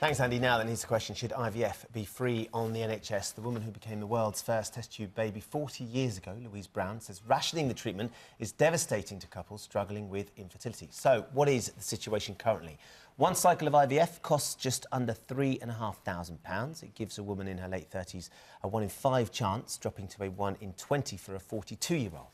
Thanks, Andy. Now then, here's the question. Should IVF be free on the NHS? The woman who became the world's first test tube baby 40 years ago, Louise Brown, says rationing the treatment is devastating to couples struggling with infertility. So, what is the situation currently? One cycle of IVF costs just under £3,500. It gives a woman in her late 30s a 1 in 5 chance, dropping to a 1 in 20 for a 42-year-old.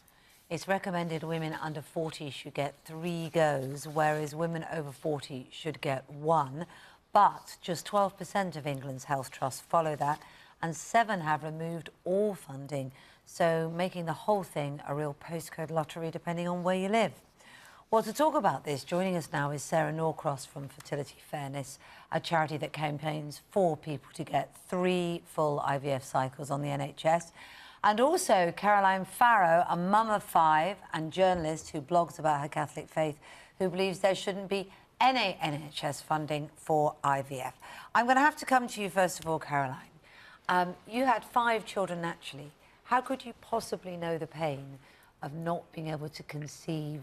It's recommended women under 40 should get 3 goes, whereas women over 40 should get 1. But just 12% of England's health trusts follow that, and 7 have removed all funding, so making the whole thing a real postcode lottery depending on where you live. Well, to talk about this, joining us now is Sarah Norcross from Fertility Fairness, a charity that campaigns for people to get 3 full IVF cycles on the NHS. And also Caroline Farrow, a mum of 5 and journalist who blogs about her Catholic faith, who believes there shouldn't be any NHS funding for IVF. I'm going to have to come to you first of all, Caroline. You had 5 children naturally. How could you possibly know the pain of not being able to conceive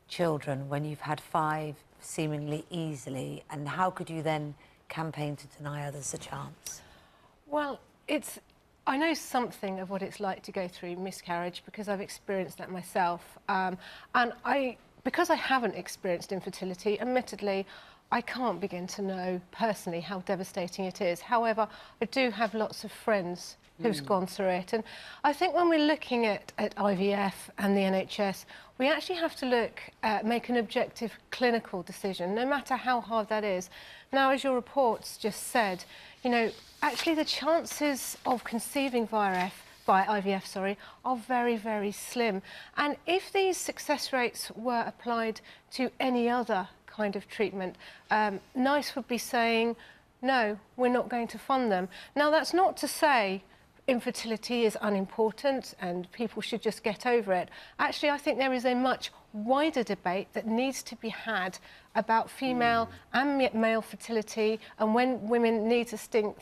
children when you've had 5 seemingly easily, and how could you then campaign to deny others a chance? Well, I know something of what it's like to go through miscarriage because I've experienced that myself. Because I haven't experienced infertility, admittedly, I can't begin to know personally how devastating it is. However, I do have lots of friends who've gone through it. And I think when we're looking at IVF and the NHS, we actually have to make an objective clinical decision, no matter how hard that is. Now, as your reports just said, you know, actually the chances of conceiving via IVF, are very, very slim. And if these success rates were applied to any other kind of treatment, NICE would be saying, no, we're not going to fund them. Now, that's not to say infertility is unimportant and people should just get over it. Actually, I think there is a much wider debate that needs to be had about female and male fertility and when women need to think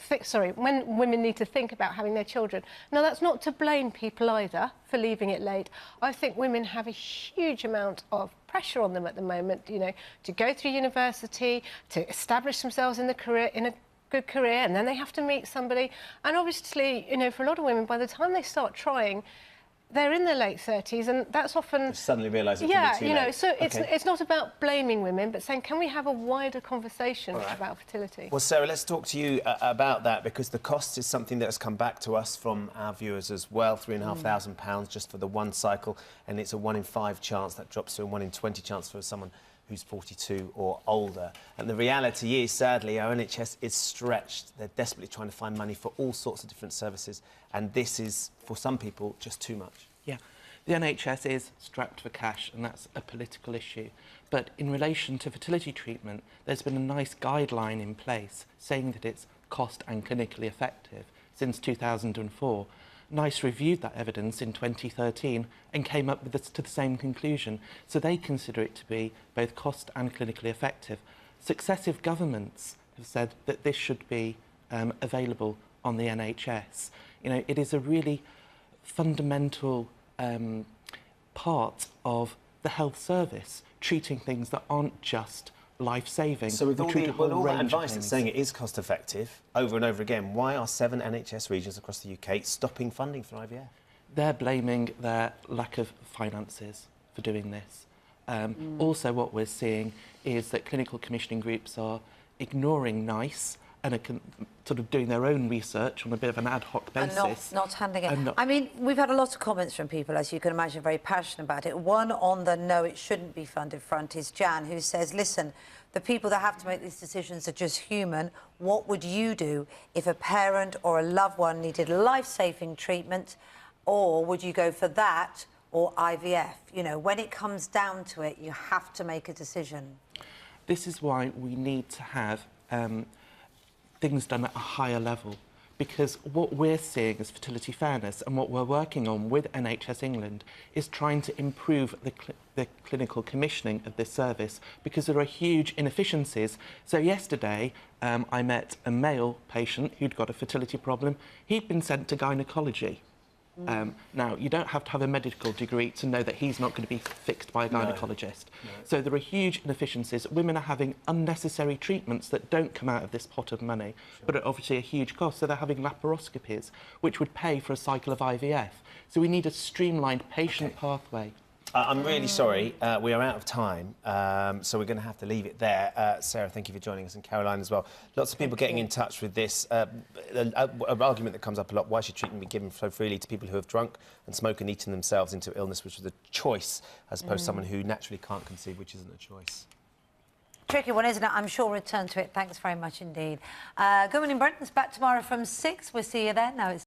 about having their children. Now, that's not to blame people either for leaving it late. I think women have a huge amount of pressure on them at the moment, you know, to go through university, to establish themselves in a good career, and then they have to meet somebody. And obviously, you know, for a lot of women, by the time they start trying, they're in their late 30s, and that's often... They suddenly realise it can be too late. You know, so it's not about blaming women, but saying, can we have a wider conversation about fertility? Well, Sarah, let's talk to you about that, because the cost is something that has come back to us from our viewers as well. £3,500 just for the 1 cycle, and it's a 1 in 5 chance. That drops to a 1 in 20 chance for someone who's 42 or older. And the reality is, sadly, our NHS is stretched. They're desperately trying to find money for all sorts of different services, and this is, for some people, just too much. Yeah, the NHS is strapped for cash, and that's a political issue. But in relation to fertility treatment, there's been a nice guideline in place saying that it's cost and clinically effective since 2004. NICE reviewed that evidence in 2013 and came up with to the same conclusion. So they consider it to be both cost and clinically effective. Successive governments have said that this should be available on the NHS. You know, it is a really fundamental part of the health service, treating things that aren't just life-saving. So with all that advice that's saying it is cost-effective over and over again, why are 7 NHS regions across the UK stopping funding for IVF? They're blaming their lack of finances for doing this. Also, what we're seeing is that clinical commissioning groups are ignoring NICE and are sort of doing their own research on a bit of an ad hoc basis. And not handling it. I mean, we've had a lot of comments from people, as you can imagine, very passionate about it. One on the no, it shouldn't be funded front is Jan, who says, listen, the people that have to make these decisions are just human. What would you do if a parent or a loved one needed life-saving treatment, or would you go for that or IVF? You know, when it comes down to it, you have to make a decision. This is why we need to have things done at a higher level, because what we're seeing as Fertility Fairness and what we're working on with NHS England is trying to improve the clinical commissioning of this service, because there are huge inefficiencies. So yesterday I met a male patient who'd got a fertility problem. He'd been sent to gynaecology. Now, you don't have to have a medical degree to know that he's not going to be fixed by a gynaecologist. No. So there are huge inefficiencies. Women are having unnecessary treatments that don't come out of this pot of money, but are obviously a huge cost. So they're having laparoscopies, which would pay for a cycle of IVF. So we need a streamlined patient pathway. I'm really sorry, we are out of time, so we're going to have to leave it there. Sarah, thank you for joining us, and Caroline as well. Lots of people getting in touch with this. An argument that comes up a lot, why should treatment be given so freely to people who have drunk and smoked and eaten themselves into illness, which was a choice, as opposed to someone who naturally can't conceive, which isn't a choice. Tricky one, isn't it? I'm sure we'll return to it. Thanks very much indeed. Good morning, Britain. It's back tomorrow from 6. We'll see you then. Now it's